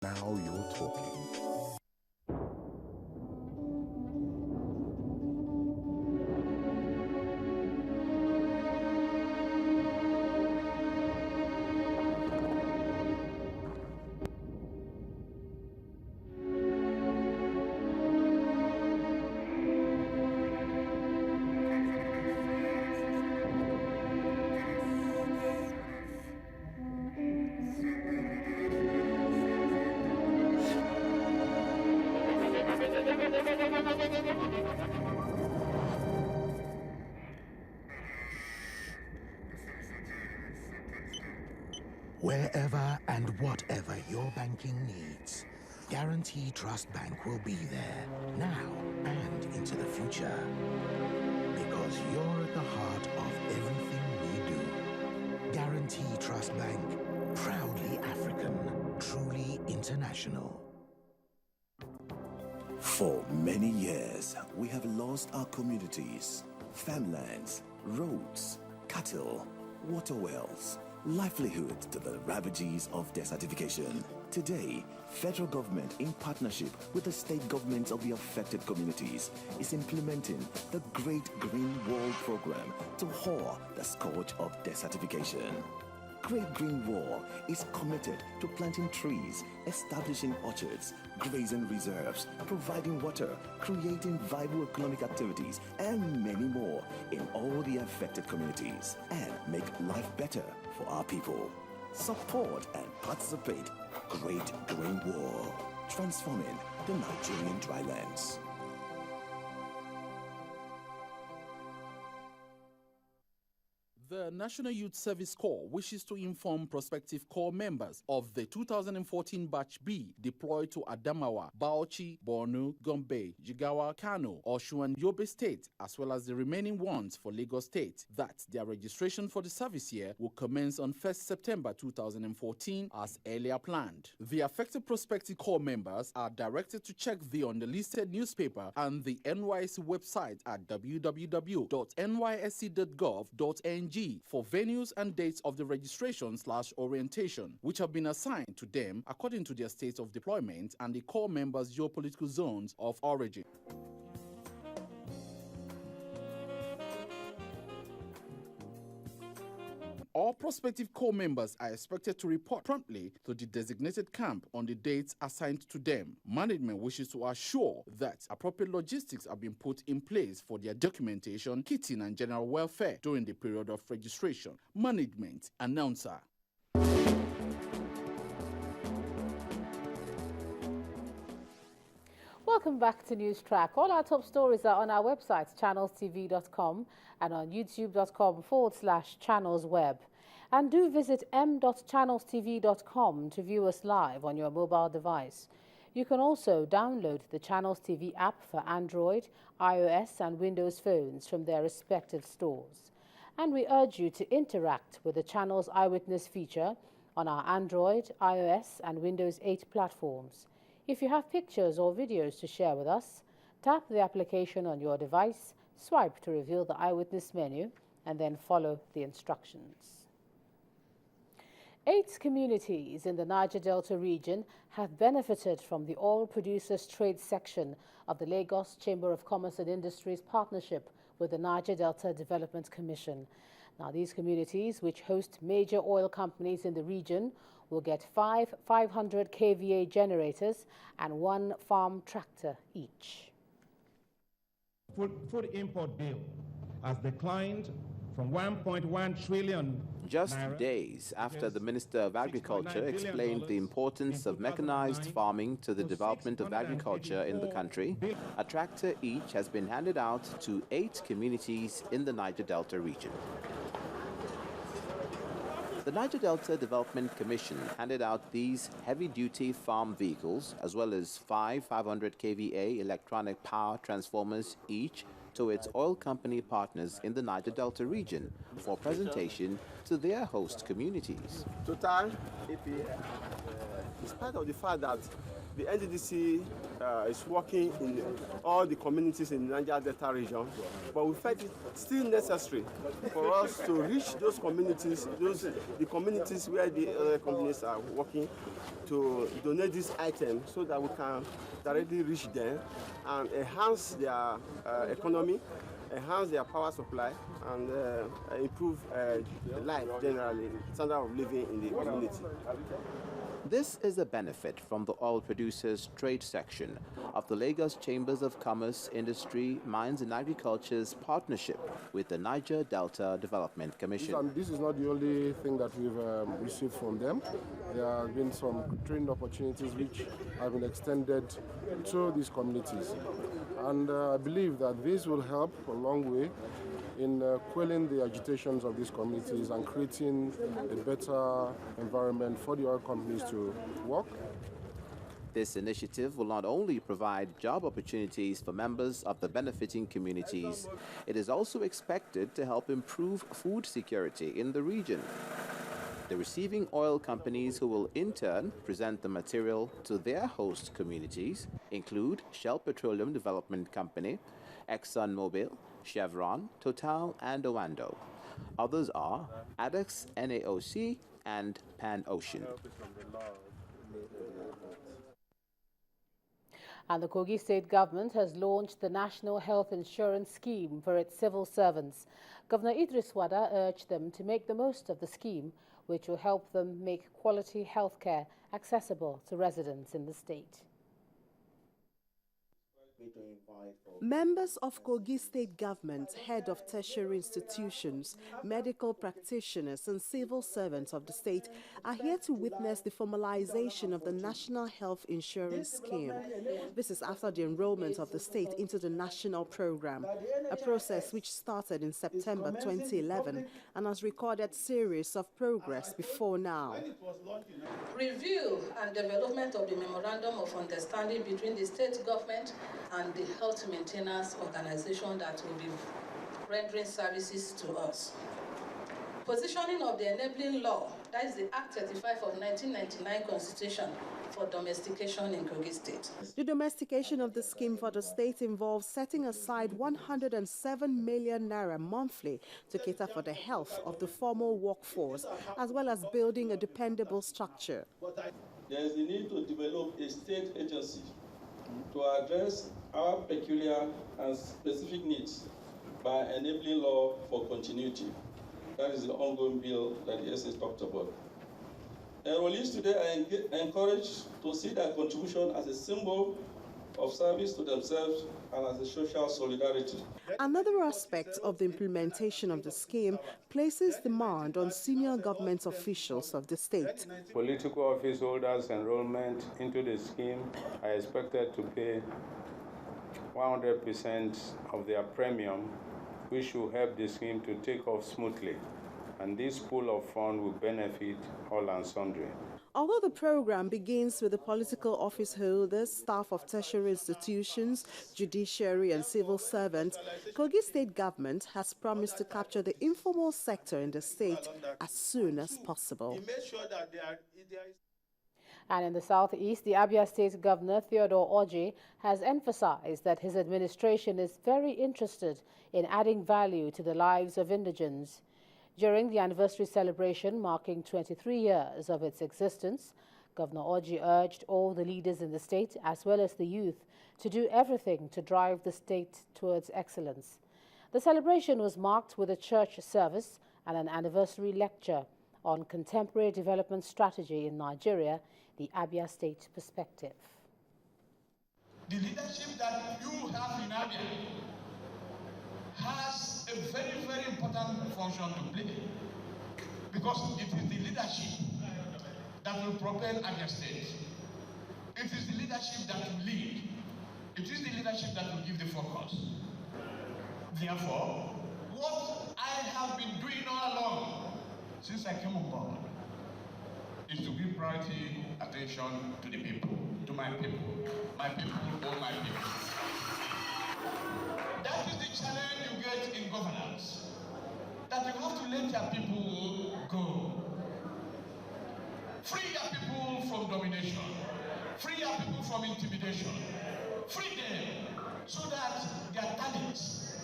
Now you're talking. Wherever and whatever your banking needs, Guarantee Trust Bank will be there, now and into the future. Because you're at the heart of everything we do. Guarantee Trust Bank, proudly African, truly international. For many years, we have lost our communities, farmlands, roads, cattle, water wells, livelihood to the ravages of desertification. Today, federal government in partnership with the state governments of the affected communities is implementing the Great Green Wall program to halt the scourge of desertification. Great Green Wall is committed to planting trees, establishing orchards, grazing reserves, providing water, creating viable economic activities, and many more in all the affected communities, and make life better for our people. Support and participate. Great Green Wall, transforming the Nigerian drylands. The National Youth Service Corps wishes to inform prospective corps members of the 2014 Batch B deployed to Adamawa, Bauchi, Borno, Gombe, Jigawa, Kano, Osun and Yobe State, as well as the remaining ones for Lagos State, that their registration for the service year will commence on 1st September 2014 as earlier planned. The affected prospective corps members are directed to check the unlisted newspaper and the NYSC website at www.nysc.gov.ng for venues and dates of the registration/orientation, which have been assigned to them according to their states of deployment and the corps members' geopolitical zones of origin. All prospective corps members are expected to report promptly to the designated camp on the dates assigned to them. Management wishes to assure that appropriate logistics are being put in place for their documentation, kitting, and general welfare during the period of registration. Management announcer. Welcome back to News Track. All our top stories are on our website, channelstv.com, and on youtube.com/channelsweb. And do visit m.channelstv.com to view us live on your mobile device. You can also download the Channels TV app for Android, iOS, and Windows phones from their respective stores. And we urge you to interact with the Channels Eyewitness feature on our Android, iOS, and Windows 8 platforms. If you have pictures or videos to share with us, tap the application on your device, swipe to reveal the Eyewitness menu, and then follow the instructions. 8 communities in the Niger Delta region have benefited from the Oil Producers Trade section of the Lagos Chamber of Commerce and Industry's partnership with the Niger Delta Development Commission. Now, these communities, which host major oil companies in the region, will get 5 500 kVA generators and 1 farm tractor each. Food import bill has declined from 1.1 trillion. Just days after the Minister of Agriculture explained the importance of mechanized farming to the development of agriculture in the country, a tractor each has been handed out to 8 communities in the Niger Delta region. The Niger Delta Development Commission handed out these heavy-duty farm vehicles, as well as 5 500 kVA electronic power transformers each, to its oil company partners in the Niger Delta region for presentation to their host communities. Total, in spite of the fact that the NDDC is working in all the communities in the Niger Delta region, but we felt it still necessary for us to reach those communities, the communities where the other companies are working, to donate this item so that we can directly reach them and enhance their economy, enhance their power supply, and improve life generally, standard of living in the community. This is a benefit from the Oil Producers Trade Section of the Lagos Chambers of Commerce, Industry, Mines and Agriculture's partnership with the Niger Delta Development Commission. This is not the only thing that we've received from them. There have been some training opportunities which have been extended to these communities. And I believe that this will help a long way in quelling the agitations of these communities and creating a better environment for the oil companies to work. This initiative will not only provide job opportunities for members of the benefiting communities, it is also expected to help improve food security in the region. The receiving oil companies who will in turn present the material to their host communities include Shell Petroleum Development Company, ExxonMobil, Chevron, Total, and Owando. Others are Adex, NAOC, and Pan Ocean. And the Kogi State government has launched the National Health Insurance Scheme for its civil servants. Governor Idris Wada urged them to make the most of the scheme, which will help them make quality health care accessible to residents in the state. Members of Kogi State Government, head of tertiary institutions, medical practitioners and civil servants of the state are here to witness the formalization of the National Health Insurance Scheme. This is after the enrollment of the state into the national program, a process which started in September 2011 and has recorded series of progress before now. Review and development of the Memorandum of Understanding between the state government and the health maintenance organization that will be rendering services to us. Positioning of the enabling law, that is the Act 35 of 1999 Constitution for domestication in Kogi State. The domestication of the scheme for the state involves setting aside 107 million naira monthly to cater for the health of the formal workforce, as well as building a dependable structure. There is the need to develop a state agency to address our peculiar and specific needs by enabling law for continuity. That is the ongoing bill that the SS talked about. Enrollees today are encouraged to see their contribution as a symbol of service to themselves and as a social solidarity. Another aspect of the implementation of the scheme places demand on senior government officials of the state. Political office holders' enrollment into the scheme are expected to pay 100% of their premium, which will help the scheme to take off smoothly, and this pool of funds will benefit all and sundry. Although the program begins with the political office holders, staff of tertiary institutions, judiciary and civil servants, Kogi State government has promised to capture the informal sector in the state as soon as possible. And in the southeast, the Abia State Governor, Theodore Oji, has emphasized that his administration is very interested in adding value to the lives of indigents. During the anniversary celebration marking 23 years of its existence, Governor Oji urged all the leaders in the state, as well as the youth, to do everything to drive the state towards excellence. The celebration was marked with a church service and an anniversary lecture on contemporary development strategy in Nigeria, the Abia State Perspective. The leadership that you have in Abia has a very, very important function to play, because it is the leadership that will propel Abia State. It is the leadership that will lead. It is the leadership that will give the focus. Therefore, what I have been doing all along since I came on board is to give priority attention to the people, to my people, all my people. That is the challenge you get in governance, that you have to let your people go. Free your people from domination. Free our people from intimidation. Free them so that their talents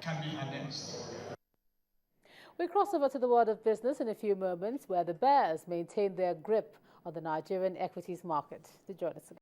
can be harnessed. We cross over to the world of business in a few moments, where the bears maintain their grip on the Nigerian equities market. Do join us again.